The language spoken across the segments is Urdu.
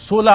16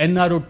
NRO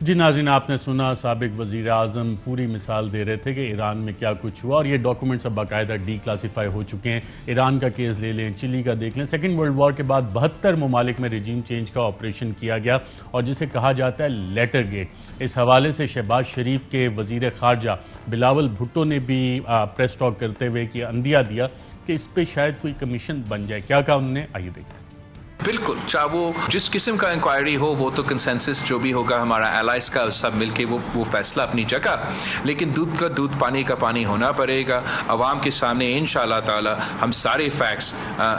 جی ناظرین، آپ نے سنا سابق وزیر اعظم پوری مثال دے رہے تھے کہ ایران میں کیا کچھ ہوا، اور یہ ڈاکومنٹس اب باقاعدہ ڈی کلاسیفائی ہو چکے ہیں۔ ایران کا کیس لے لیں، چلی کا دیکھ لیں، سیکنڈ ورلڈ وار کے بعد 72 ممالک میں رجیم چینج کا آپریشن کیا گیا، اور جسے کہا جاتا ہے لیٹر گیٹ۔ اس حوالے سے شہباز شریف کے وزیر خارجہ بلاول بھٹو نے بھی پریس ٹاک کرتے ہوئے کہ اندیہ دیا کہ اس پہ شاید کوئی کمیشن بن جائے۔ کیا کہا انہوں نے، آئیے دیکھیں۔ بالکل، چاہے وہ جس قسم کا انکوائری ہو، وہ تو کنسنسس جو بھی ہوگا ہمارا الائز کا، سب مل کے وہ فیصلہ اپنی جگہ، لیکن دودھ کا دودھ پانی کا پانی ہونا پڑے گا۔ عوام کے سامنے انشاءاللہ تعالی ہم سارے فیکٹس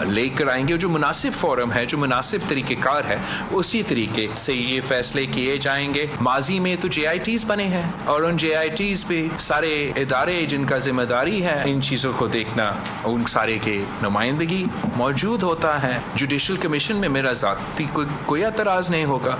لے کر آئیں گے، جو مناسب فورم ہے، جو مناسب طریقہ کار ہے، اسی طریقے سے یہ فیصلے کیے جائیں گے۔ ماضی میں تو جے آئی ٹیز بنے ہیں، اور ان جے آئی ٹیز پہ سارے ادارے جن کا ذمہ داری ہے ان چیزوں کو دیکھنا، ان سارے کے نمائندگی موجود ہوتا ہے۔ جوڈیشل کمیشن میں میرا ذاتی کوئی اعتراض نہیں ہوگا۔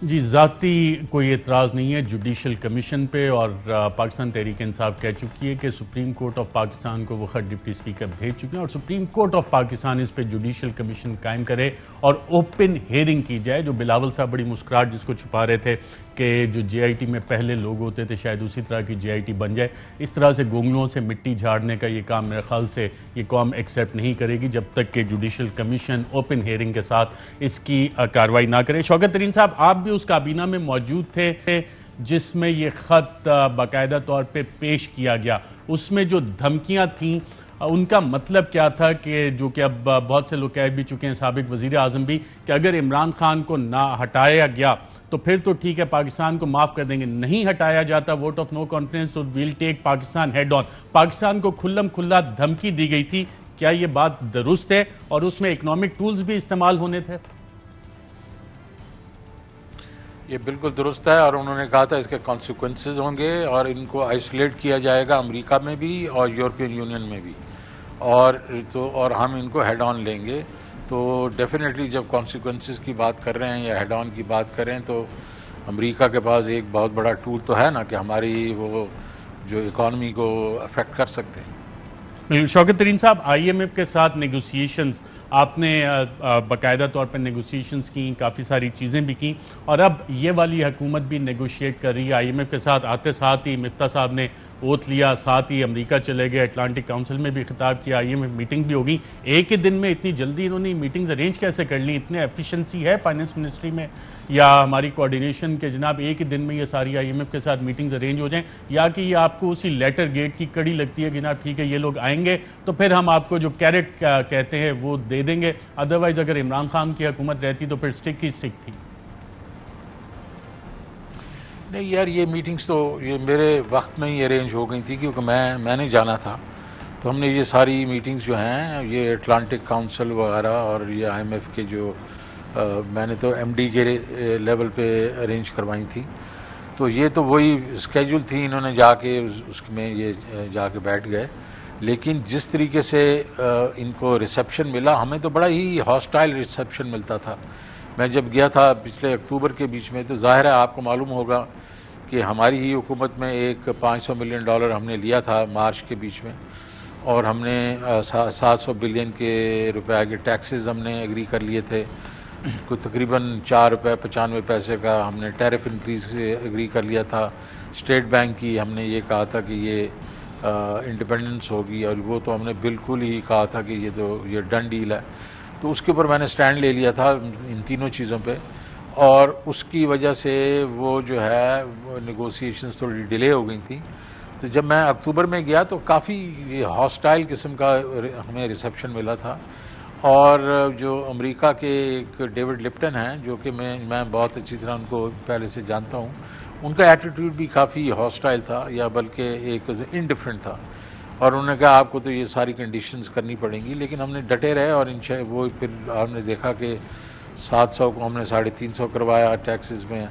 جی، ذاتی کوئی اعتراض نہیں ہے جوڈیشل کمیشن پہ، اور پاکستان تحریک انصاف کہہ چکی ہے کہ سپریم کورٹ آف پاکستان کو وہ خط ڈپٹی اسپیکر بھیج چکے ہیں، اور سپریم کورٹ آف پاکستان اس پہ جوڈیشل کمیشن قائم کرے اور اوپن ہیئرنگ کی جائے۔ جو بلاول صاحب بڑی مسکراہٹ جس کو چھپا رہے تھے کہ جو جے آئی ٹی میں پہلے لوگ ہوتے تھے شاید اسی طرح کی جے آئی ٹی بن جائے، اس طرح سے گونگلوں سے مٹی جھاڑنے کا یہ کام میرے خیال سے یہ قوم ایکسیپٹ نہیں کرے گی جب تک کہ جوڈیشل کمیشن اوپن ہیئرنگ کے ساتھ اس کی کارروائی نہ کرے۔ شوکت ترین صاحب، آپ بھی اس کابینہ میں موجود تھے جس میں یہ خط باقاعدہ طور پہ پیش کیا گیا، اس میں جو دھمکیاں تھیں ان کا مطلب کیا تھا، کہ جو کہ اب بہت سے لوگ کہہ بھی چکے ہیں، سابق وزیر اعظم بھی، کہ اگر عمران خان کو نہ ہٹایا گیا تو پھر تو ٹھیک ہے پاکستان کو معاف کر دیں گے، نہیں ہٹایا جاتا ووٹ آف نو کانفیڈنس تو ویل ٹیک پاکستان ہیڈ آن۔ پاکستان کو کھلم کھلا دھمکی دی گئی تھی، کیا یہ بات درست ہے؟ اور اس میں اکنامک ٹولز بھی استعمال ہونے تھے؟ یہ بالکل درست ہے، اور انہوں نے کہا تھا اس کے کانسیکوینسز ہوں گے، اور ان کو آئسولیٹ کیا جائے گا امریکہ میں بھی اور یورپین یونین میں بھی، اور ہم ان کو ہیڈ آن لیں گے۔ تو ڈیفینیٹلی جب کانسیکوینسز کی بات کر رہے ہیں یا ہیڈ آن کی بات کریں تو امریکہ کے پاس ایک بہت بڑا ٹول تو ہے نا کہ ہماری وہ جو اکانومی کو افیکٹ کر سکتے ہیں۔ شوکت ترین صاحب، آئی ایم ایف کے ساتھ نیگوسیشنز، آپ نے باقاعدہ طور پر نیگوسیشنز کی، کافی ساری چیزیں بھی کی، اور اب یہ والی حکومت بھی نیگوشیٹ کر رہی ہے آئی ایم ایف کے ساتھ۔ آتے ساتھ ہی مفتاح صاحب نے اوتھ لیا، ساتھ ہی امریکہ چلے گئے، اٹلانٹک کاؤنسل میں بھی خطاب کیا، آئی ایم ایف میٹنگ بھی ہوگی۔ ایک ہی دن میں اتنی جلدی انہوں نے میٹنگز ارینج کیسے کر لی؟ اتنے ایفیشنسی ہے فائنانس منسٹری میں یا ہماری کوارڈینیشن کے جناب ایک ہی دن میں یہ ساری آئی ایم ایف کے ساتھ میٹنگز ارینج ہو جائیں، یا کہ یہ آپ کو اسی لیٹر گیٹ کی کڑی لگتی ہے کہ جناب ٹھیک ہے یہ لوگ آئیں گے تو پھر ہم آپ کو جو کیرٹ کہتے ہیں وہ دے دیں گے، ادروائز اگر عمران خان کی حکومت رہتی تو پھر سٹک ہی سٹک تھی؟ نہیں یار، یہ میٹنگز تو یہ میرے وقت میں ہی ارینج ہو گئی تھی، کیونکہ میں نے جانا تھا، تو ہم نے یہ ساری میٹنگز جو ہیں یہ اٹلانٹک کاؤنسل وغیرہ اور یہ آئی ایم ایف کے جو میں نے تو ایم ڈی کے لیول پہ ارینج کروائی تھی، تو یہ تو وہی اسکیجول تھی، انہوں نے جا کے اس میں یہ جا کے بیٹھ گئے۔ لیکن جس طریقے سے ان کو ریسیپشن ملا، ہمیں تو بڑا ہی ہاسٹائل ریسیپشن ملتا تھا۔ میں جب گیا تھا پچھلے اکتوبر کے بیچ میں، تو ظاہر ہے آپ کو معلوم ہوگا کہ ہماری ہی حکومت میں ایک $500 ملین ہم نے لیا تھا مارچ کے بیچ میں، اور ہم نے 700 بلین کے روپے کے ٹیکسز ہم نے ایگری کر لیے تھے، کوئی تقریباً $4.95 کا ہم نے ٹیرف انکریز ایگری کر لیا تھا۔ اسٹیٹ بینک کی ہم نے یہ کہا تھا کہ یہ انڈیپینڈنس ہوگی، اور وہ تو ہم نے بالکل ہی کہا تھا کہ یہ ڈن ڈیل ہے، تو اس کے اوپر میں نے سٹینڈ لے لیا تھا ان تینوں چیزوں پہ، اور اس کی وجہ سے وہ جو ہے وہ نیگوسیشنز تھوڑی ڈیلے ہو گئی تھیں۔ تو جب میں اکتوبر میں گیا تو کافی ہاسٹائل قسم کا ہمیں ریسیپشن ملا تھا، اور جو امریکہ کے ایک ڈیوڈ لپٹن ہیں جو کہ میں بہت اچھی طرح ان کو پہلے سے جانتا ہوں، ان کا ایٹیٹیوڈ بھی کافی ہاسٹائل تھا، یا بلکہ ایک انڈیفرنٹ تھا، اور انہوں نے کہا آپ کو تو یہ ساری کنڈیشنز کرنی پڑیں گی، لیکن ہم نے ڈٹے رہے، اور وہ پھر ہم نے دیکھا کہ 700 کو ہم نے 350 کروایا ٹیکسز میں،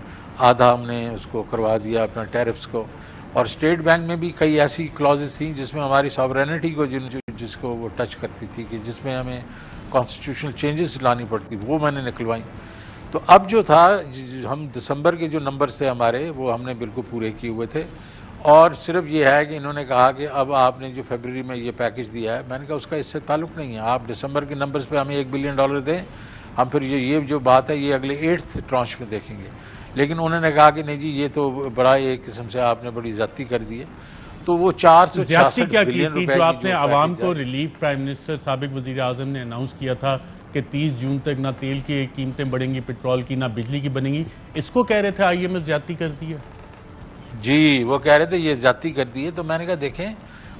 آدھا ہم نے اس کو کروا دیا اپنا ٹیرفز کو، اور اسٹیٹ بینک میں بھی کئی ایسی کلازز تھیں جس میں ہماری ساورینٹی کو جس کو وہ ٹچ کرتی تھی، کہ جس میں ہمیں کانسٹیٹیوشنل چینجز لانی پڑتی، وہ میں نے نکلوائیں۔ تو اب جو تھا، ہم دسمبر کے جو نمبرز تھے ہمارے، وہ ہم نے بالکل پورے کیے ہوئے تھے، اور صرف یہ ہے کہ انہوں نے کہا کہ اب آپ نے جو فیبرری میں یہ پیکج دیا ہے، میں نے کہا اس کا اس سے تعلق نہیں ہے، آپ دسمبر کے نمبرز پہ ہمیں $1 بلین دیں، ہم پھر یہ جو بات ہے یہ اگلے 8th ٹرانچ میں دیکھیں گے۔ لیکن انہوں نے کہا کہ نہیں جی یہ تو بڑا ایک قسم سے آپ نے بڑی زیادتی کر دی ہے. تو وہ 466 بلین روپے جو آپ نے عوام کو ریلیف پرائم منسٹر سابق وزیر اعظم نے اناؤنس کیا تھا کہ 30 جون تک نہ تیل کی قیمتیں بڑھیں گی، پیٹرول کی، نہ بجلی کی بنیں گی، اس کو کہہ رہے تھے آئی ایم ایف زیادتی کر دی ہے؟ جی وہ کہہ رہے تھے یہ زیادتی کر دی ہے. تو میں نے کہا دیکھیں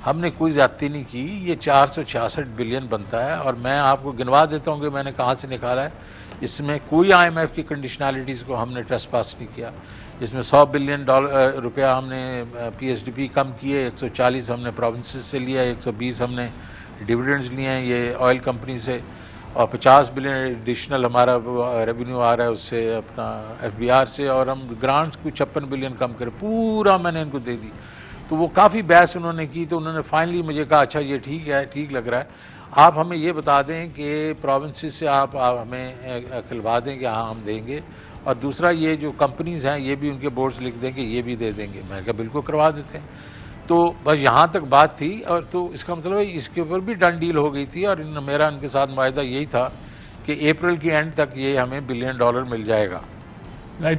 ہم نے کوئی زیادتی نہیں کی، یہ 466 بلین بنتا ہے اور میں آپ کو گنوا دیتا ہوں کہ میں نے کہاں سے نکالا ہے. اس میں کوئی آئی ایم ایف کی کنڈیشنالٹیز کو ہم نے ٹرس پاس نہیں کیا. اس میں 100 بلین روپیہ ہم نے پی ایس ڈی پی کم کیے، 140 ہم نے پروونسز سے لیا، 120 ہم نے ڈیویڈنڈز لیے ہیں یہ آئل کمپنی سے، اور 50 بلین ایڈیشنل ہمارا ریونیو آ رہا ہے اس سے اپنا ایف بی آر سے، اور ہم گرانٹس کو 56 بلین کم کرے، پورا میں نے ان کو دے دی. تو وہ کافی بحث انہوں نے کی، تو انہوں نے فائنلی مجھے کہا اچھا یہ ٹھیک ہے، ٹھیک لگ رہا ہے، آپ ہمیں یہ بتا دیں کہ پروونسز سے آپ ہمیں کھلوا دیں کہ ہاں ہم دیں گے، اور دوسرا یہ جو کمپنیز ہیں یہ بھی ان کے بورڈز لکھ دیں کہ یہ بھی دے دیں گے. میں نے کہا بالکل کروا دیتے ہیں. تو بس یہاں تک بات تھی، اور تو اس کا مطلب ہے اس کے اوپر بھی ڈن ڈیل ہو گئی تھی، اور میرا ان کے ساتھ معاہدہ یہی تھا کہ اپریل کے اینڈ تک یہ ہمیں $1 بلین مل جائے گا.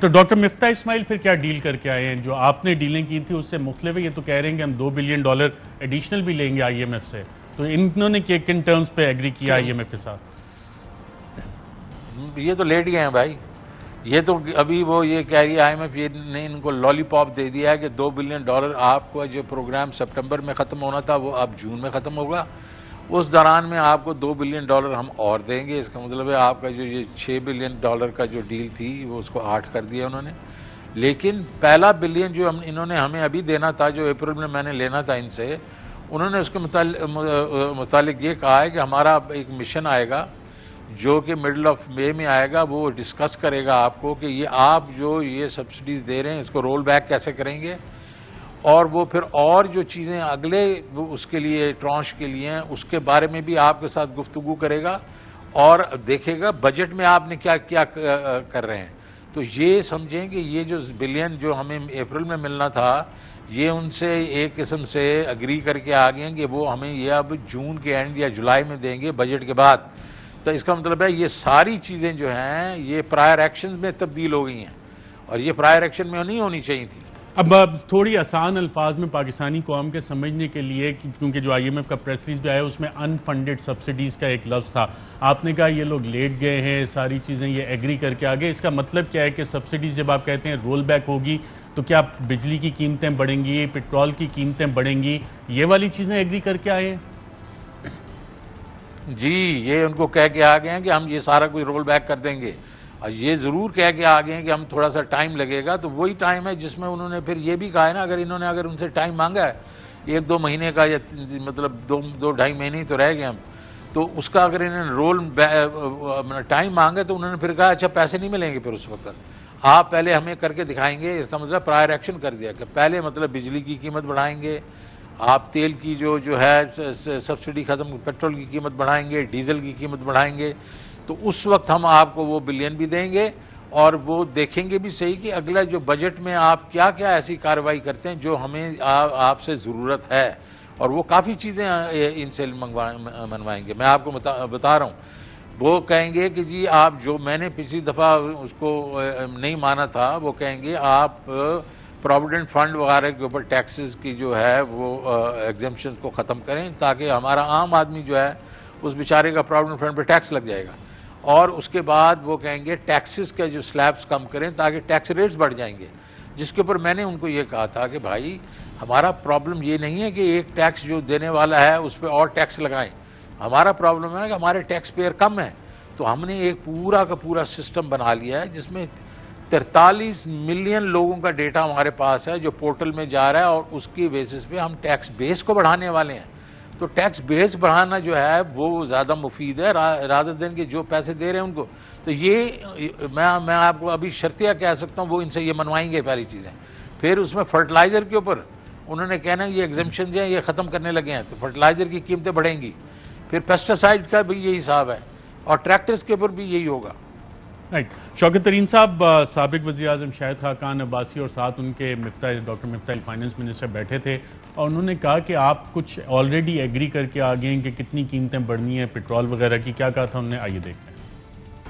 تو ڈاکٹر مفتاح اسماعیل پھر کیا ڈیل کر کے آئے ہیں؟ جو آپ نے ڈیلیں کی تھی اس سے مختلف ہے، یہ تو کہہ رہے ہیں کہ ہم $2 بلین ایڈیشنل بھی لیں گے آئی ایم ایف سے. تو انہوں نے کن ٹرمز پہ ایگری کیا آئی ایم ایف کے ساتھ؟ یہ تو لیٹ گئے ہیں بھائی. یہ تو ابھی وہ یہ کہہ رہی ہے آئی ایم ایف نے ان کو لالی پاپ دے دیا ہے کہ $2 بلین آپ کو جو پروگرام سپٹمبر میں ختم ہونا تھا وہ اب جون میں ختم ہوگا، اس دوران میں آپ کو $2 بلین ہم اور دیں گے. اس کا مطلب ہے آپ کا جو یہ $6 بلین کا جو ڈیل تھی وہ اس کو 8 کر دیا انہوں نے. لیکن پہلا بلین جو انہوں نے ہمیں ابھی دینا تھا، جو اپریل میں نے لینا تھا ان سے، انہوں نے اس کے متعلق یہ کہا ہے کہ ہمارا ایک مشن آئے گا جو کہ مڈل آف مئی میں آئے گا، وہ ڈسکس کرے گا آپ کو کہ یہ آپ جو یہ سبسڈیز دے رہے ہیں اس کو رول بیک کیسے کریں گے، اور وہ پھر اور جو چیزیں اگلے اس کے لیے ٹرانش کے لیے ہیں اس کے بارے میں بھی آپ کے ساتھ گفتگو کرے گا، اور دیکھے گا بجٹ میں آپ نے کیا کیا کر رہے ہیں. تو یہ سمجھیں کہ یہ جو بلین جو ہمیں اپریل میں ملنا تھا، یہ ان سے ایک قسم سے اگری کر کے آ گئے ہیں کہ وہ ہمیں یہ اب جون کے اینڈ یا جولائی میں دیں گے بجٹ کے بعد. تو اس کا مطلب ہے یہ ساری چیزیں جو ہیں یہ پرائر ایکشن میں تبدیل ہو گئی ہیں، اور یہ پرائر ایکشن میں نہیں ہونی چاہیے تھی. اب تھوڑی آسان الفاظ میں پاکستانی قوم کے سمجھنے کے لیے، کیونکہ جو آئی ایم ایف کا پریس ریلیز بھی آیا اس میں ان فنڈڈ سبسڈیز کا ایک لفظ تھا، آپ نے کہا یہ لوگ لیٹ گئے ہیں، ساری چیزیں یہ ایگری کر کے آگے. اس کا مطلب کیا ہے کہ سبسڈیز جب آپ کہتے ہیں رول بیک ہوگی تو کیا بجلی کی قیمتیں بڑھیں گی، پیٹرول کی قیمتیں بڑھیں گی، یہ والی چیزیں ایگری کر کے آئے ہیں؟ جی یہ ان کو کہہ کے آ گئے ہیں کہ ہم یہ سارا کوئی رول بیک کر دیں گے، اور یہ ضرور کہہ کے آ گئے ہیں کہ ہم تھوڑا سا ٹائم لگے گا. تو وہی ٹائم ہے جس میں انہوں نے پھر یہ بھی کہا ہے نا، اگر ان سے ٹائم مانگا ہے 1-2 مہینے کا، یا مطلب 2-2.5 مہینے تو رہ گئے ہم، تو اس کا اگر انہوں نے رول ٹائم مانگا تو انہوں نے پھر کہا اچھا پیسے نہیں ملیں گے پھر اس وقت، آپ پہلے ہمیں کر کے دکھائیں گے. اس کا مطلب پرائر ایکشن کر دیا کہ پہلے مطلب بجلی کی قیمت بڑھائیں گے، آپ تیل کی جو ہے سبسڈی ختم، پیٹرول کی قیمت بڑھائیں گے، ڈیزل کی قیمت بڑھائیں گے. تو اس وقت ہم آپ کو وہ بلین بھی دیں گے، اور وہ دیکھیں گے بھی صحیح کہ اگلا جو بجٹ میں آپ کیا کیا ایسی کارروائی کرتے ہیں جو ہمیں آپ سے ضرورت ہے. اور وہ کافی چیزیں ان سے منوائیں گے. میں آپ کو بتا رہا ہوں، وہ کہیں گے کہ جی آپ جو میں نے پچھلی دفعہ اس کو نہیں مانا تھا، وہ کہیں گے آپ پروویڈنٹ فنڈ وغیرہ کے اوپر ٹیکسز کی جو ہے وہ ایگزمپشنز کو ختم کریں، تاکہ ہمارا عام آدمی جو ہے اس بیچارے کا پروویڈنٹ فنڈ پہ ٹیکس لگ جائے گا. اور اس کے بعد وہ کہیں گے ٹیکسز کے جو سلیبس کم کریں تاکہ ٹیکس ریٹس بڑھ جائیں گے. جس کے اوپر میں نے ان کو یہ کہا تھا کہ بھائی ہمارا پرابلم یہ نہیں ہے کہ ایک ٹیکس جو دینے والا ہے اس پہ اور ٹیکس لگائیں، ہمارا پرابلم ہے کہ ہمارے ٹیکس پیئر کم ہیں. تو ہم نے ایک پورا کا پورا سسٹم بنا لیا ہے جس میں 43 ملین لوگوں کا ڈیٹا ہمارے پاس ہے جو پورٹل میں جا رہا ہے، اور اس کی بیسس پہ ہم ٹیکس بیس کو بڑھانے والے ہیں. تو ٹیکس بیس بڑھانا جو ہے وہ زیادہ مفید ہے رادر دین کہ جو پیسے دے رہے ہیں ان کو. تو یہ میں آپ کو ابھی شرطیہ کہہ سکتا ہوں، وہ ان سے یہ منوائیں گے پہلی چیزیں. پھر اس میں فرٹیلائزر کے اوپر انہوں نے کہنا یہ ایگزمپشن جو ہیں یہ ختم کرنے لگے ہیں، تو فرٹیلائزر کی قیمتیں بڑھیں گی. پھر پیسٹیسائڈ کا بھی یہی حساب ہے، اور ٹریکٹرز کے اوپر بھی یہی ہوگا. شوکت ترین صاحب، سابق وزیر اعظم شاہد خاقان عباسی اور ساتھ ان کے ڈاکٹر مفتاح فائنانس منسٹر بیٹھے تھے، اور انہوں نے کہا کہ آپ کچھ آلریڈی ایگری کر کے آ گئے ہیں کہ کتنی قیمتیں بڑھنی ہیں پیٹرول وغیرہ کی. کیا کہا تھا انہوں نے؟ آئیے دیکھتے ہیں.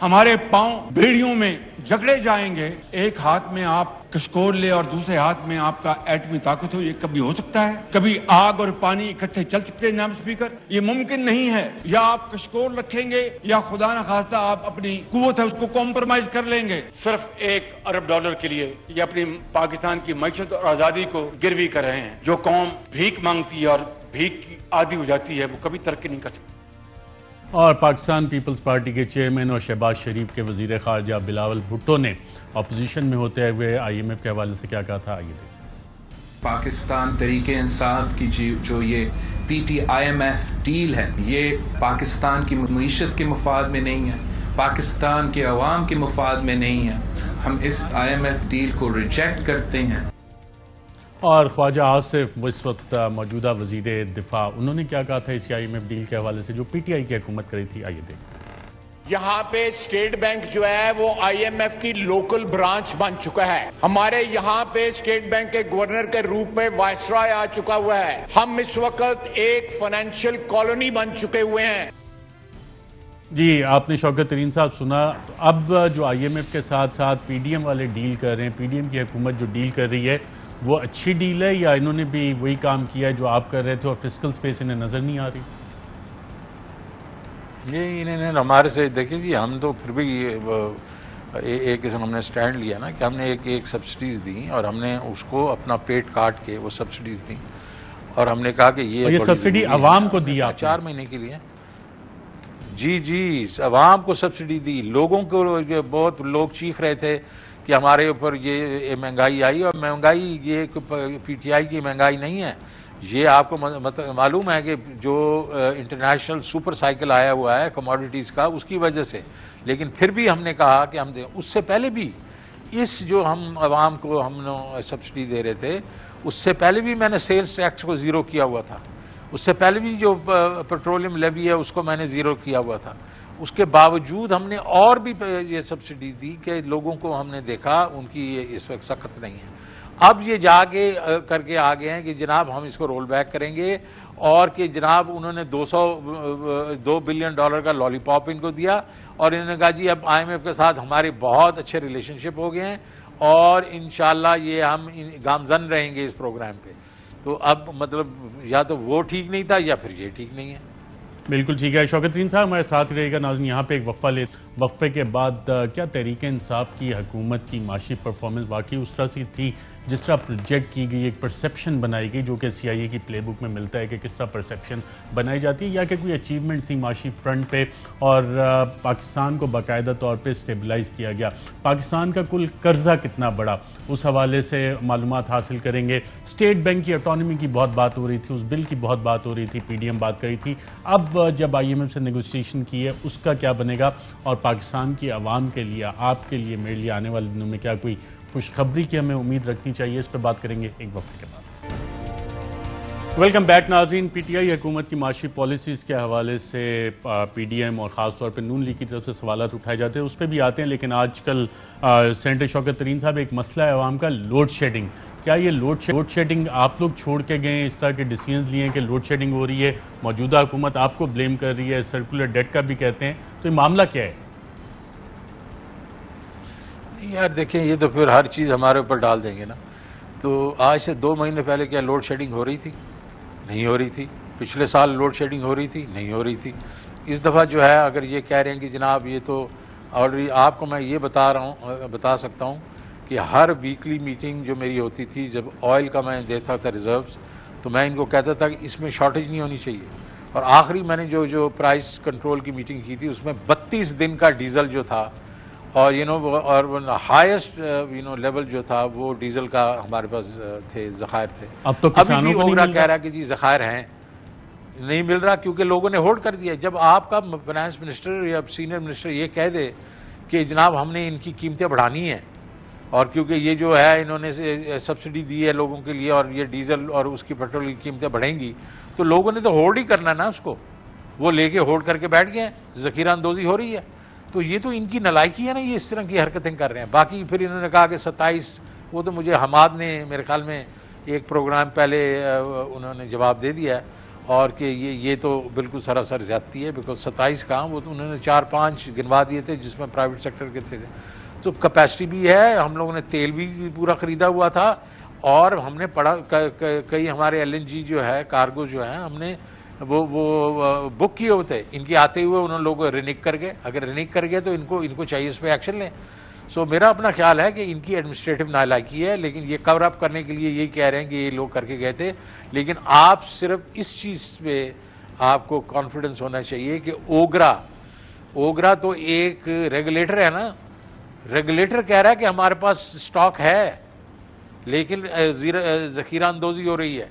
ہمارے پاؤں بیڑیوں میں جکڑے جائیں گے. ایک ہاتھ میں آپ کشکول لے اور دوسرے ہاتھ میں آپ کا ایٹمی طاقت ہو, یہ کبھی ہو سکتا ہے؟ کبھی آگ اور پانی اکٹھے چل سکتے ہیں جناب اسپیکر؟ یہ ممکن نہیں ہے. یا آپ کشکول رکھیں گے یا خدا نہ خواستہ آپ اپنی قوت ہے اس کو کمپرومائز کر لیں گے صرف $1 ارب کے لیے. یہ اپنی پاکستان کی معیشت اور آزادی کو گروی کر رہے ہیں. جو قوم بھیک مانگتی ہے اور بھیک کی عادی ہو جاتی ہے وہ کبھی ترقی نہیں کر سکتی. اور پاکستان پیپلز پارٹی کے چیئرمین اور شہباز شریف کے وزیر خارجہ بلاول بھٹو نے اپوزیشن میں ہوتے ہوئے IMF کے حوالے سے کیا کہا تھا, آئیے دیکھیں. پاکستان تحریک انصاف کی جو یہ PTIMF ڈیل ہے, یہ پاکستان کی معیشت کے مفاد میں نہیں ہے, پاکستان کے عوام کے مفاد میں نہیں ہے. ہم اس IMF ڈیل کو ریجیکٹ کرتے ہیں. اور خواجہ آصف اس وقت موجودہ وزیر دفاع, انہوں نے کیا کہا تھا اس IMF ڈیل کے حوالے سے جو PTI کی حکومت کری تھی, آئیے دیکھیں. یہاں پہ اسٹیٹ بینک جو ہے وہ IMF کی لوکل برانچ بن چکا ہے. ہمارے یہاں پہ اسٹیٹ بینک کے گورنر کے روپ میں وائسرائے آ چکا ہوا ہے. ہم اس وقت ایک فائنینشیل کالونی بن چکے ہوئے ہیں. جی, آپ نے شوکت ترین صاحب سنا. اب جو IMF کے ساتھ ساتھ PDM والے ڈیل کر رہے ہیں, PDM کی حکومت جو ڈیل کر رہی ہے وہ اچھی ڈیل ہے یا انہوں نے بھی وہی کام کیا ہے جو آپ کر رہے تھے اور فسکل سپیس انہیں نظر نہیں آ رہی؟ یہ انہوں نے ہمارے سے دیکھیں جی, ہم تو پھر بھی ایک قسم ہم نے سٹینڈ لیا نا کہ ہم نے ایک سبسڈیز دیں اور ہم نے اس کو اپنا پیٹ کاٹ کے وہ سبسڈیز دیں اور ہم نے کہا کہ یہ سبسڈی عوام کو دیا 4 مہینے کے لیے. جی عوام کو سبسڈی دی. لوگوں کو بہت لوگ چیخ رہے تھے کہ ہمارے اوپر یہ مہنگائی آئی, اور مہنگائی یہ PTI کی مہنگائی نہیں ہے. یہ آپ کو معلوم ہے کہ جو انٹرنیشنل سپر سائیکل آیا ہوا ہے کموڈیٹیز کا, اس کی وجہ سے. لیکن پھر بھی ہم نے کہا کہ ہم اس سے پہلے بھی اس جو ہم عوام کو ہم سبسڈی دے رہے تھے, اس سے پہلے بھی میں نے سیلز ٹیکس کو زیرو کیا ہوا تھا. اس سے پہلے بھی جو پیٹرولیم لیوی ہے اس کو میں نے زیرو کیا ہوا تھا. اس کے باوجود ہم نے اور بھی یہ سبسڈی دی کہ لوگوں کو ہم نے دیکھا ان کی اس وقت سخت نہیں ہے. اب یہ جا کے کر کے آ گئے ہیں کہ جناب ہم اس کو رول بیک کریں گے, اور کہ جناب انہوں نے $2 بلین کا لالی پاپ ان کو دیا, اور انہوں نے کہا جی اب IMF کے ساتھ ہمارے بہت اچھے ریلیشن شپ ہو گئے ہیں اور انشاءاللہ یہ ہم گامزن رہیں گے اس پروگرام پہ. تو اب مطلب یا تو وہ ٹھیک نہیں تھا یا پھر یہ ٹھیک نہیں ہے. بالکل ٹھیک ہے. شوکت ترین صاحب ہمارے ساتھ رہے گا. ناظرین, یہاں پہ ایک وقفے کے بعد کیا تحریک انصاف کی حکومت کی معاشی پرفارمنس واقعی اس طرح سے تھی جس طرح پروجیکٹ کی گئی, ایک پرسیپشن بنائی گئی جو کہ CIA کی پلے بک میں ملتا ہے کہ کس طرح پرسیپشن بنائی جاتی ہے, یا کہ کوئی اچیومنٹ تھی معاشی فرنٹ پہ اور پاکستان کو باقاعدہ طور پہ اسٹیبلائز کیا گیا؟ پاکستان کا کل قرضہ کتنا بڑا, اس حوالے سے معلومات حاصل کریں گے. اسٹیٹ بینک کی آٹونومی کی بہت بات ہو رہی تھی, اس بل کی بہت بات ہو رہی تھی, PDM بات کری تھی. اب جب IMF سے نیگوسیشن کی ہے اس کا کیا بنے گا, اور پاکستان کی عوام کے لیے, آپ کے لیے, میرے لیے آنے والے دنوں میں کیا کوئی خوشخبری کی ہمیں امید رکھنی چاہیے؟ اس پہ بات کریں گے ایک وقت کے بعد. ویلکم بیک ناظرین. PTI حکومت کی معاشی پالیسیز کے حوالے سے PDM اور خاص طور پہ نون لیگ کی طرف سے سوالات اٹھائے جاتے ہیں, اس پہ بھی آتے ہیں. لیکن آج کل سینیٹر شوکت ترین صاحب, ایک مسئلہ ہے عوام کا, لوڈ شیڈنگ. کیا یہ لوڈ شیڈنگ آپ لوگ چھوڑ کے گئے, اس طرح کے ڈیسیژنز لیے ہیں کہ لوڈ شیڈنگ ہو رہی ہے, موجودہ حکومت آپ کو بلیم کر رہی ہے, سرکولر ڈیٹ کا بھی کہتے ہیں, تو یہ معاملہ کیا ہے؟ یار دیکھیں, یہ تو پھر ہر چیز ہمارے اوپر ڈال دیں گے نا. تو آج سے 2 مہینے پہلے کیا لوڈ شیڈنگ ہو رہی تھی؟ نہیں ہو رہی تھی. پچھلے سال لوڈ شیڈنگ ہو رہی تھی؟ نہیں ہو رہی تھی. اس دفعہ جو ہے اگر یہ کہہ رہے ہیں کہ جناب یہ تو آلریڈی, آپ کو میں یہ بتا سکتا ہوں کہ ہر ویکلی میٹنگ جو میری ہوتی تھی, جب آئل کا میں دیتا تھا ریزروز, تو میں ان کو کہتا تھا کہ اس میں شارٹیج نہیں ہونی چاہیے. اور آخری میں نے جو پرائس کنٹرول کی میٹنگ کی تھی اس میں 32 دن کا ڈیزل جو تھا, اور اور ہائیسٹ لیول جو تھا وہ ڈیزل کا ہمارے پاس تھے, ذخائر تھے. اب تو کسانوں کو نہیں کہہ رہا کہ جی ذخائر ہیں, نہیں مل رہا کیونکہ لوگوں نے ہولڈ کر دیا. جب آپ کا فائنانس منسٹر یا سینئر منسٹر یہ کہہ دے کہ جناب ہم نے ان کی قیمتیں بڑھانی ہیں, اور کیونکہ یہ جو ہے انہوں نے سبسڈی دی ہے لوگوں کے لیے, اور یہ ڈیزل اور اس کی پیٹرول کی قیمتیں بڑھیں گی, تو لوگوں نے تو ہولڈ ہی کرنا ہے نا اس کو. وہ لے کے ہولڈ کر کے بیٹھ گئے ہیں, ذخیرہ اندوزی ہو رہی ہے. تو یہ تو ان کی نالائکی ہے نا, یہ اس طرح کی حرکتیں کر رہے ہیں. باقی پھر انہوں نے کہا کہ 27, وہ تو مجھے حماد نے میرے خیال میں ایک پروگرام پہلے انہوں نے جواب دے دیا ہے, اور کہ یہ تو بالکل سراسر زیادتی ہے، بیکاز 27 کہاں، وہ تو انہوں نے 4-5 گنوا دیے تھے جس میں پرائیویٹ سیکٹر کے تھے، تو کیپیسٹی بھی ہے. ہم لوگوں نے تیل بھی پورا خریدا ہوا تھا، اور ہم نے پڑھا کئی ہمارے LNG جو ہے کارگو جو ہیں ہم نے وہ بک کیے ہوتے، ان کے آتے ہوئے انہوں لوگ رینیک کر گئے. اگر رینیک کر گئے تو ان کو چاہیے اس پہ ایکشن لیں. سو میرا اپنا خیال ہے کہ ان کی ایڈمنسٹریٹو نالائکی ہے، لیکن یہ کور اپ کرنے کے لیے یہی کہہ رہے ہیں کہ یہ لوگ کر کے گئے تھے. لیکن آپ صرف اس چیز پہ آپ کو کانفیڈنس ہونا چاہیے کہ اوگرا تو ایک ریگولیٹر ہے نا، ریگولیٹر کہہ رہا ہے کہ ہمارے پاس اسٹاک ہے لیکن ذخیرہ اندوزی ہو رہی ہے.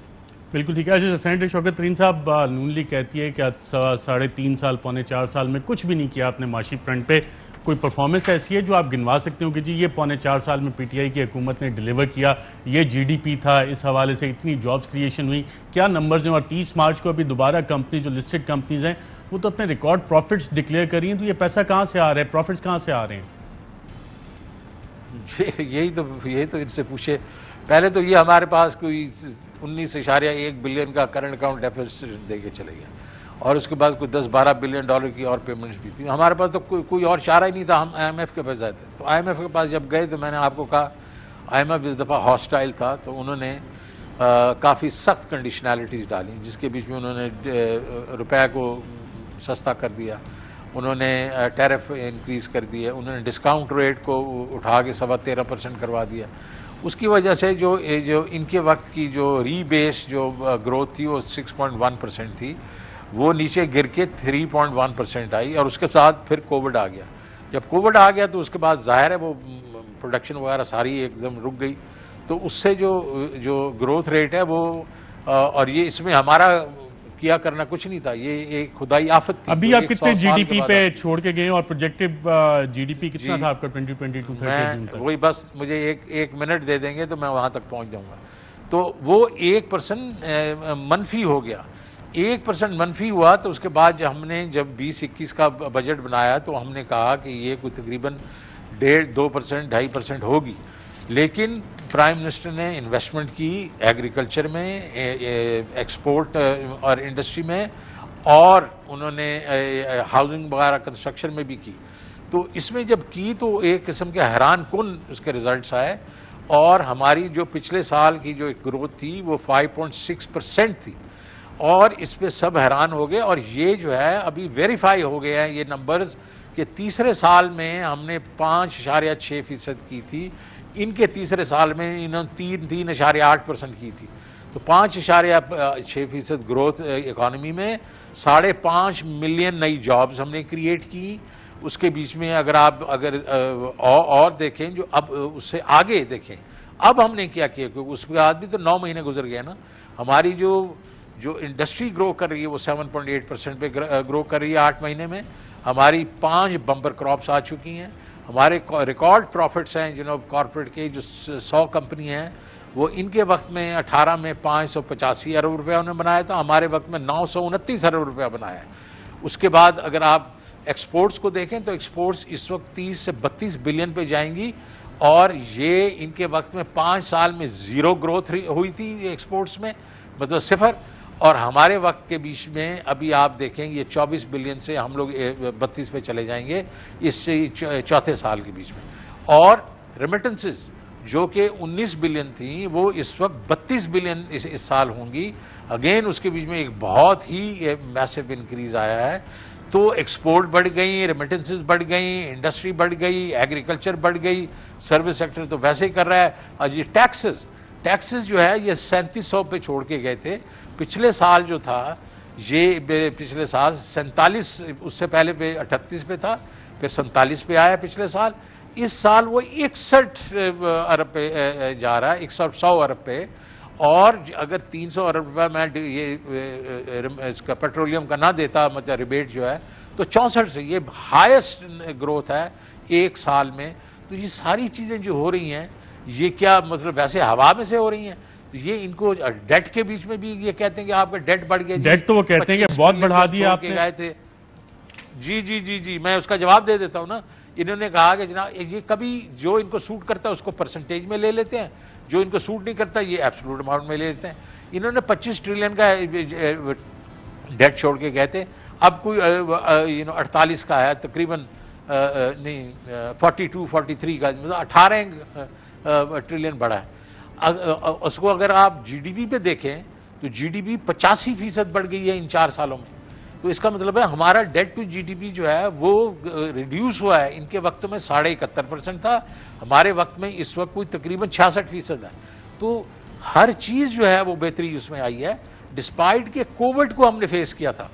بالکل ٹھیک ہے. سینیٹر شوکت ترین صاحب، نون لیگ کہتی ہے کہ 3.5 سال 3.25 سال میں کچھ بھی نہیں کیا آپ نے معاشی فرنٹ پہ. کوئی پرفارمنس ایسی ہے جو آپ گنوا سکتے ہو کہ جی یہ 4.25 سال میں PTI کی حکومت نے ڈیلیور کیا، یہ GDP تھا، اس حوالے سے اتنی جابز کریشن ہوئی، کیا نمبرز ہیں؟ اور 30 مارچ کو ابھی دوبارہ کمپنی جو لسٹڈ کمپنیز ہیں وہ تو اپنے ریکارڈ پروفٹس ڈکلیئر کری ہیں، تو یہ پیسہ کہاں سے آ رہا ہے، پروفٹس کہاں سے آ رہے ہیں؟ یہی تو ان سے پوچھے. پہلے تو یہ ہمارے پاس کوئی 19.1 بلین کا کرنٹ اکاؤنٹ ڈیفیسٹ دے کے چلے گیا، اور اس کے بعد کوئی 10-12 بلین ڈالر کی اور پیمنٹس بھی تھی. ہمارے پاس تو کوئی اور چارہ ہی نہیں تھا، ہم IMF کے پاس جاتے. تو IMF کے پاس جب گئے تو میں نے آپ کو کہا IMF اس دفعہ ہاسٹائل تھا، تو انہوں نے کافی سخت کنڈیشنالٹیز ڈالی، جس کے بیچ میں انہوں نے روپے کو سستا کر دیا، انہوں نے ٹیرف انکریز کر دیا، انہوں نے ڈسکاؤنٹ ریٹ کو اٹھا کے 13.25% کروا دیا. اس کی وجہ سے جو ان کے وقت کی جو ری بیس جو گروتھ تھی وہ 6.1% تھی، وہ نیچے گر کے 3.1% آئی. اور اس کے ساتھ پھر کووڈ آ گیا. جب کووڈ آ گیا تو اس کے بعد ظاہر ہے وہ پروڈکشن وغیرہ ساری ایک دم رک گئی. تو اس سے جو گروتھ ریٹ ہے وہ، اور یہ اس میں ہمارا کیا کرنا کچھ نہیں تھا، یہ ایک خدائی آفت تھی. ابھی آپ کتنے GDP پہ چھوڑ کے گئے اور پروجیکٹیو GDP کتنا تھا آپ کا 2022-30 وہی بس مجھے ایک منٹ دے دیں گے تو میں وہاں تک پہنچ جاؤں گا. تو وہ 1% منفی ہو گیا. 1% منفی ہوا تو اس کے بعد ہم نے جب 20-21 کا بجٹ بنایا تو ہم نے کہا کہ یہ کوئی تقریباً 1.5%, 2.5% ہوگی. لیکن پرائم منسٹر نے انویسٹمنٹ کی ایگریکلچر میں، ایکسپورٹ اور انڈسٹری میں، اور انہوں نے ہاؤسنگ وغیرہ کنسٹرکشن میں بھی کی. تو اس میں جب کی تو ایک قسم کے حیران کن اس کے ریزلٹس آئے. اور ہماری جو پچھلے سال کی جو ایک گروتھ تھی وہ 5.6% تھی، اور اس پہ سب حیران ہو گئے. اور یہ جو ہے ابھی ویریفائی ہو گیا ہے یہ نمبرز کہ تیسرے سال میں ہم نے 5.6% کی تھی، ان کے تیسرے سال میں انہوں نے 3.8% کی تھی. تو 5.6% گروتھ اکانومی میں 5.5 ملین نئی جابز ہم نے کریٹ کی. اس کے بیچ میں اگر اور دیکھیں جو اب اس سے آگے دیکھیں اب ہم نے کیا کیونکہ اس کے بعد بھی تو 9 مہینے گزر گئے نا. ہماری جو انڈسٹری گرو کر رہی ہے وہ 7.8% پہ گرو کر رہی ہے 8 مہینے میں. ہماری 5 بمپر کراپس آ چکی ہیں. ہمارے ریکارڈ پروفٹس ہیں جناب کارپوریٹ کے جو 100 کمپنی ہیں وہ ان کے وقت میں 18 میں 585 ارب روپیہ انہوں نے بنایا تھا، ہمارے وقت میں 929 ارب روپیہ بنایا ہے. اس کے بعد اگر آپ ایکسپورٹس کو دیکھیں تو ایکسپورٹس اس وقت 30 سے 32 بلین پہ جائیں گی، اور یہ ان کے وقت میں 5 سال میں 0 گروتھ ہوئی تھی ایکسپورٹس میں، مطلب 0. اور ہمارے وقت کے بیچ میں ابھی آپ دیکھیں یہ 24 بلین سے ہم لوگ 32 پہ چلے جائیں گے اس چوتھے سال کے بیچ میں. اور ریمیٹنسز جو کہ 19 بلین تھیں وہ اس وقت 32 بلین اس سال ہوں گی. اگین اس کے بیچ میں ایک بہت ہی میسو انکریز آیا ہے. تو ایکسپورٹ بڑھ گئی، ریمیٹنسز بڑھ گئیں، انڈسٹری بڑھ گئی، ایگریکلچر بڑھ گئی، سروس سیکٹر تو ویسے ہی کر رہا ہے. اور یہ ٹیکسز جو ہے یہ 3700 پہ چھوڑ کے گئے تھے. پچھلے سال جو تھا یہ پچھلے سال 47، اس سے پہلے پہ 38 پہ تھا، پھر 47 پہ آیا پچھلے سال. اس سال وہ 61 ارب پہ جا رہا ہے، 100 ارب پہ. اور اگر 300 ارب روپے میں یہ اس کا پیٹرولیم کا نہ دیتا مطلب ریبیٹ جو ہے تو 64 سے یہ ہائیسٹ گروتھ ہے ایک سال میں. تو یہ ساری چیزیں جو ہو رہی ہیں یہ کیا مطلب ویسے ہوا میں سے ہو رہی ہیں؟ یہ ان کو ڈیٹ کے بیچ میں بھی یہ کہتے ہیں کہ آپ کا ڈیٹ بڑھ گیا. ڈیٹ تو وہ کہتے ہیں کہ بہت بڑھا دیا آپ نے. گئے تھے جی میں اس کا جواب دے دیتا ہوں نا. انہوں نے کہا کہ جناب یہ کبھی جو ان کو سوٹ کرتا ہے اس کو پرسنٹیج میں لے لیتے ہیں، جو ان کو سوٹ نہیں کرتا یہ ایبسولوٹ اماؤنٹ میں لے لیتے ہیں. انہوں نے 25 ٹریلین کا ڈیٹ چھوڑ کے گئے تھے. اب کوئی 48 کا ہے تقریباً, نہیں 42 43 کا, مطلب 18 ٹریلین بڑھا ہے. اس کو اگر آپ جی ڈی پی پہ دیکھیں تو جی ڈی پی 85% بڑھ گئی ہے ان 4 سالوں میں. تو اس کا مطلب ہے ہمارا debt to G D P جو ہے وہ ریڈیوس ہوا ہے. ان کے وقت میں 71.5% تھا, ہمارے وقت میں اس وقت کوئی تقریباً 66% ہے. تو ہر چیز جو ہے وہ بہتری اس میں آئی ہے, ڈسپائٹ کہ کووڈ کو ہم نے فیس کیا تھا.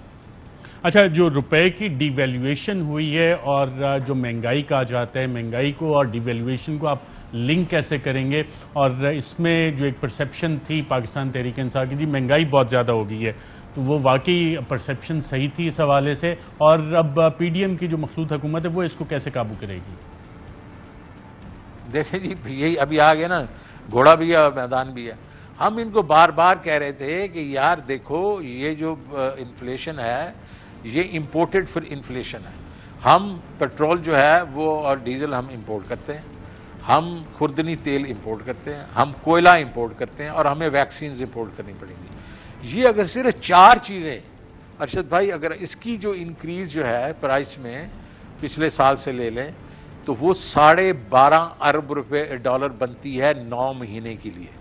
اچھا, جو روپے کی ڈی ویلیویشن ہوئی ہے اور جو مہنگائی کہا جاتا ہے, مہنگائی کو اور ڈی ویلیویشن کو آپ لنک کیسے کریں گے؟ اور اس میں جو ایک پرسیپشن تھی پاکستان تحریک انصاف کی, مہنگائی بہت زیادہ ہو گئی ہے, تو وہ واقعی پرسیپشن صحیح تھی اس حوالے سے؟ اور اب پی ڈی ایم کی جو مخلوط حکومت ہے وہ اس کو کیسے قابو کرے گی؟ دیکھیں جی, یہی ابھی آ گیا نا, گھوڑا بھی ہے اور میدان بھی ہے. ہم ان کو بار بار کہہ رہے تھے کہ یار دیکھو یہ جو انفلیشن ہے یہ امپورٹڈ انفلیشن ہے. ہم پیٹرول جو ہے وہ اور ڈیزل ہم امپورٹ کرتے ہیں, ہم خوردنی تیل امپورٹ کرتے ہیں, ہم کوئلہ امپورٹ کرتے ہیں, اور ہمیں ویکسینز امپورٹ کرنی پڑیں گی. یہ اگر صرف 4 چیزیں ارشد بھائی, اگر اس کی جو انکریز جو ہے پرائس میں پچھلے سال سے لے لیں تو وہ 12.5 ارب ڈالر بنتی ہے 9 مہینے کے لیے.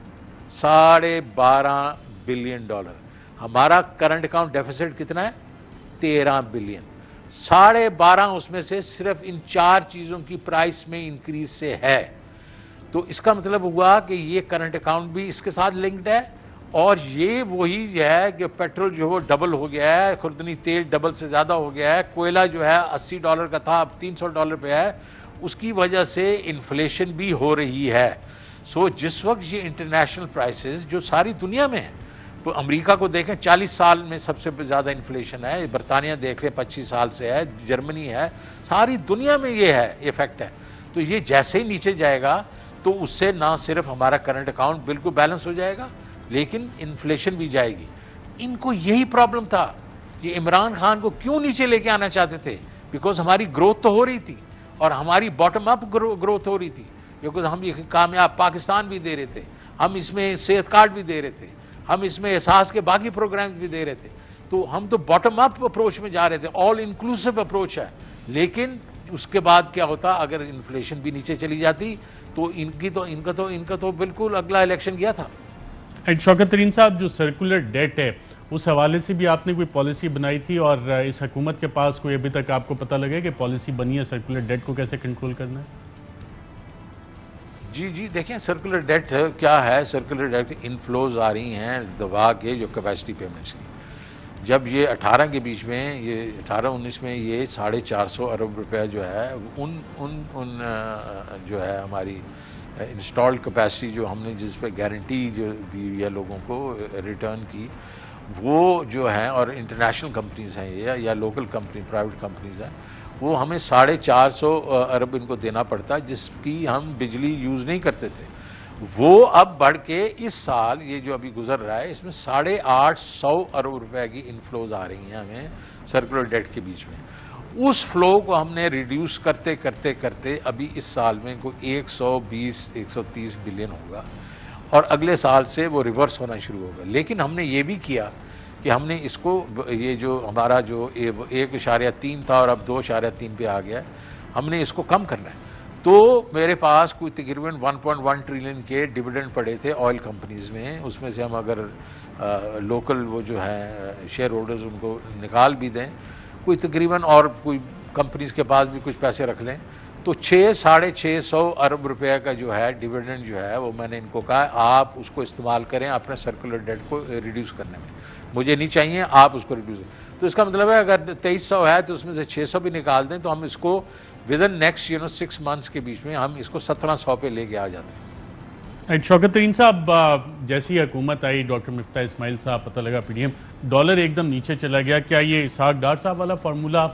12.5 بلین ڈالر. ہمارا کرنٹ اکاؤنٹ ڈیفیسٹ کتنا ہے؟ 13 بلین. 12.5 اس میں سے صرف ان 4 چیزوں کی پرائس میں انکریز سے ہے. تو اس کا مطلب ہوا کہ یہ کرنٹ اکاؤنٹ بھی اس کے ساتھ لنکڈ ہے, اور یہ وہی ہے کہ پیٹرول جو ہے وہ ڈبل ہو گیا ہے, خوردنی تیل ڈبل سے زیادہ ہو گیا ہے, کوئلہ جو ہے $80 کا تھا اب $300 پہ ہے. اس کی وجہ سے انفلیشن بھی ہو رہی ہے. سو جس وقت یہ انٹرنیشنل پرائسز جو ساری دنیا میں ہیں, تو امریکہ کو دیکھیں 40 سال میں سب سے زیادہ انفلیشن ہے, برطانیہ دیکھ لیں 25 سال سے ہے, جرمنی ہے, ساری دنیا میں یہ ہے ایفیکٹ ہے. تو یہ جیسے ہی نیچے جائے گا تو اس سے نہ صرف ہمارا کرنٹ اکاؤنٹ بالکل بیلنس ہو جائے گا لیکن انفلیشن بھی جائے گی. ان کو یہی پرابلم تھا. یہ عمران خان کو کیوں نیچے لے کے آنا چاہتے تھے؟ بیکاز ہماری گروتھ تو ہو رہی تھی اور ہماری باٹم اپ گروتھ ہو رہی تھی, بیکاز ہم یہ کامیاب پاکستان بھی دے رہے تھے, ہم اس میں صحت کارڈ بھی دے رہے تھے, ہم اس میں احساس کے باقی پروگرامز بھی دے رہے تھے. تو ہم تو باٹم اپ اپروچ میں جا رہے تھے, آل انکلوسیو اپروچ ہے. لیکن اس کے بعد کیا ہوتا, اگر انفلیشن بھی نیچے چلی جاتی تو ان کا تو بالکل اگلا الیکشن گیا تھا. شوکت ترین صاحب, جو سرکولر ڈیٹ ہے اس حوالے سے بھی آپ نے کوئی پالیسی بنائی تھی, اور اس حکومت کے پاس کوئی ابھی تک آپ کو پتہ لگے کہ پالیسی بنی ہے سرکولر ڈیٹ کو کیسے کنٹرول کرنا ہے؟ جی دیکھیں سرکولر ڈیٹ کیا ہے. سرکولر ڈیٹ انفلوز آ رہی ہیں دبا کے جو کیپیسٹی پیمنٹس کی. جب یہ 18 کے بیچ میں, یہ 18-19 میں یہ 450 ارب روپے جو ہے ان جو ہے ہماری انسٹالڈ کیپیسٹی جو ہم نے جس پہ گارنٹی جو دی ہے لوگوں کو ریٹرن کی, وہ جو ہیں, اور انٹرنیشنل کمپنیز ہیں یہ یا لوکل کمپنی پرائیویٹ کمپنیز ہیں, وہ ہمیں 450 ارب ان کو دینا پڑتا جس کی ہم بجلی یوز نہیں کرتے تھے. وہ اب بڑھ کے اس سال یہ جو ابھی گزر رہا ہے اس میں 850 ارب روپے کی انفلوز آ رہی ہیں ہمیں سرکولر ڈیٹ کے بیچ میں. اس فلو کو ہم نے ریڈیوس کرتے کرتے کرتے ابھی اس سال میں کوئی 120-130 بلین ہوگا, اور اگلے سال سے وہ ریورس ہونا شروع ہوگا. لیکن ہم نے یہ بھی کیا کہ ہم نے اس کو, یہ جو ہمارا جو 1.3 تھا اور اب 2.3 پہ آ گیا, ہم نے اس کو کم کرنا ہے. تو میرے پاس کوئی تقریباً 1.1 ٹریلین کے ڈیویڈنڈ پڑے تھے آئل کمپنیز میں. اس میں سے ہم اگر لوکل وہ جو ہیں شیئر ہولڈرز ان کو نکال بھی دیں, کوئی تقریباً اور کوئی کمپنیز کے پاس بھی کچھ پیسے رکھ لیں, تو 600-650 ارب روپے کا جو ہے ڈیویڈنڈ جو ہے وہ میں نے ان کو کہا آپ اس کو استعمال کریں اپنے سرکولر ڈیٹ کو ریڈیوس کرنے میں, مجھے نہیں چاہیے, آپ اس کو ریڈیوس کریں. تو اس کا مطلب ہے اگر 2300 ہے تو اس میں سے 600 بھی نکال دیں تو ہم اس کو ودن نیکسٹ 6 منتھس کے بیچ میں ہم اس کو 1700 پہ لے کے آ جاتے ہیں. شوکت ترین صاحب, جیسی حکومت آئی ڈاکٹر مفتاح اسماعیل صاحب, پتہ لگا پی ڈی ایم, ڈالر ایک دم نیچے چلا گیا. کیا یہ اسحاق ڈار صاحب والا فارمولا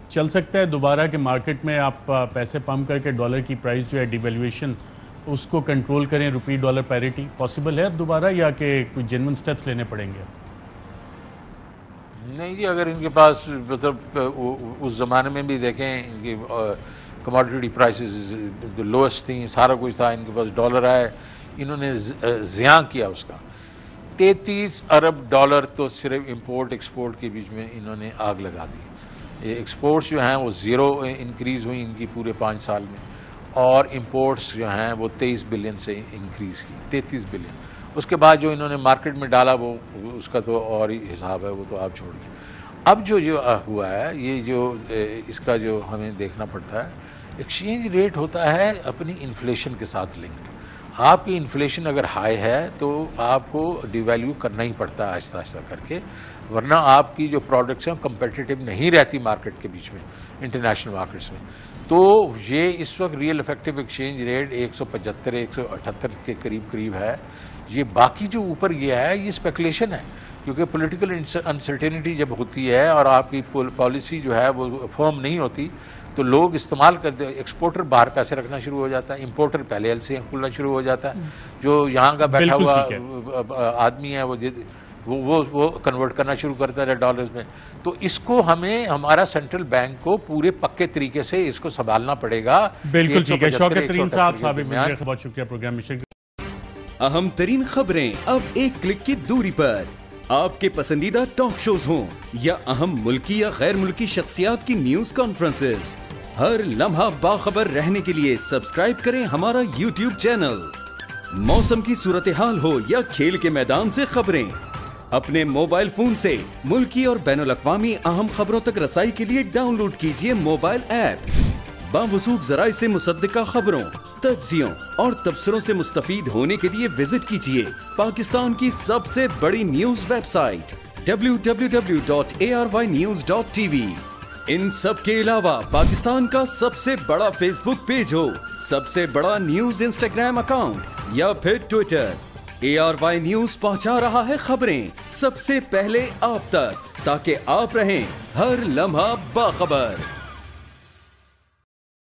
چل سکتا ہے دوبارہ کہ مارکیٹ میں آپ پیسے پمپ کر کے ڈالر کی پرائز جو ہے ڈیویلیویشن اس کو کنٹرول کریں, روپی ڈالر پیریٹی پاسبل ہے اب دوبارہ, یا کہ کوئی جینون سٹیپس لینے پڑیں گے؟ نہیں جی, اگر ان کے پاس مطلب اس زمانے میں بھی دیکھیں کہ کموڈیٹی پرائسز لوئسٹ تھیں, سارا کچھ تھا, ان کے پاس ڈالر آئے, انہوں نے زیاں کیا اس کا. $33 ارب تو صرف امپورٹ ایکسپورٹ کے بیچ میں انہوں نے آگ لگا دی. یہ ایکسپورٹس جو ہیں وہ 0 انکریز ہوئی ان کی پورے 5 سال میں, اور امپورٹس جو ہیں وہ 23 بلین سے انکریز کی, 33 بلین. اس کے بعد جو انہوں نے مارکیٹ میں ڈالا وہ اس کا تو اور ہی حساب ہے, وہ تو آپ چھوڑیے. اب جو ہوا ہے یہ جو اس کا جو ہمیں دیکھنا پڑتا ہے, ایکسچینج ریٹ ہوتا ہے اپنی انفلیشن کے ساتھ لنکڈ. آپ کی انفلیشن اگر ہائی ہے تو آپ کو ڈی ویلیو کرنا ہی پڑتا ہے آہستہ آہستہ کر کے, ورنہ آپ کی جو پروڈکٹس ہیں کمپیٹیٹیو نہیں رہتی مارکیٹ کے بیچ میں, انٹرنیشنل مارکیٹس میں. تو یہ اس وقت ریئل افیکٹو ایکسچینج ریٹ 175-178 کے قریب ہے. یہ باقی جو اوپر گیا ہے یہ اسپیکولیشن ہے, کیونکہ پولیٹیکل انسرٹینٹی جب ہوتی ہے اور آپ کی پالیسی جو ہے وہ فرم نہیں ہوتی تو لوگ استعمال کرتے, ایکسپورٹر باہر پیسے رکھنا شروع ہو جاتا ہے, امپورٹر پہلے ایل سی کھلنا شروع ہو جاتا ہے. جو یہاں کا بیٹھا ہوا آدمی ہے وہ کنورٹ کرنا شروع کرتا ہے ڈالرز میں. تو اس کو ہمیں ہمارا سینٹرل بینک کو پورے پکے طریقے سے اس کو سنبھالنا پڑے گا. بالکل ٹھیک ہے. شوکت ترین صاحب بہت شکریہ پروگرام میں شرکت. اہم ترین خبریں اب ایک کلک کی دوری پر. آپ کے پسندیدہ ٹاک شوز ہوں یا اہم ملکی یا غیر ملکی شخصیات کی نیوز کانفرنسز, ہر لمحہ باخبر رہنے کے لیے سبسکرائب کریں ہمارا یوٹیوب چینل. موسم کی صورتحال ہو یا کھیل کے میدان سے خبریں, اپنے موبائل فون سے ملکی اور بین الاقوامی اہم خبروں تک رسائی کے لیے ڈاؤن لوڈ کیجیے موبائل ایپ. باوثوق ذرائع سے مصدقہ خبروں, تجزیوں اور تبصروں سے مستفید ہونے کے لیے وزٹ کیجیے پاکستان کی سب سے بڑی نیوز ویب سائٹ www.arYnews.tv. ان سب کے علاوہ پاکستان کا سب سے بڑا فیس بک پیج ہو, سب سے بڑا نیوز انسٹاگرام اکاؤنٹ یا پھر ٹویٹر, ARY نیوز پہنچا رہا ہے خبریں سب سے پہلے آپ تک, تاکہ آپ رہیں ہر لمحہ باخبر.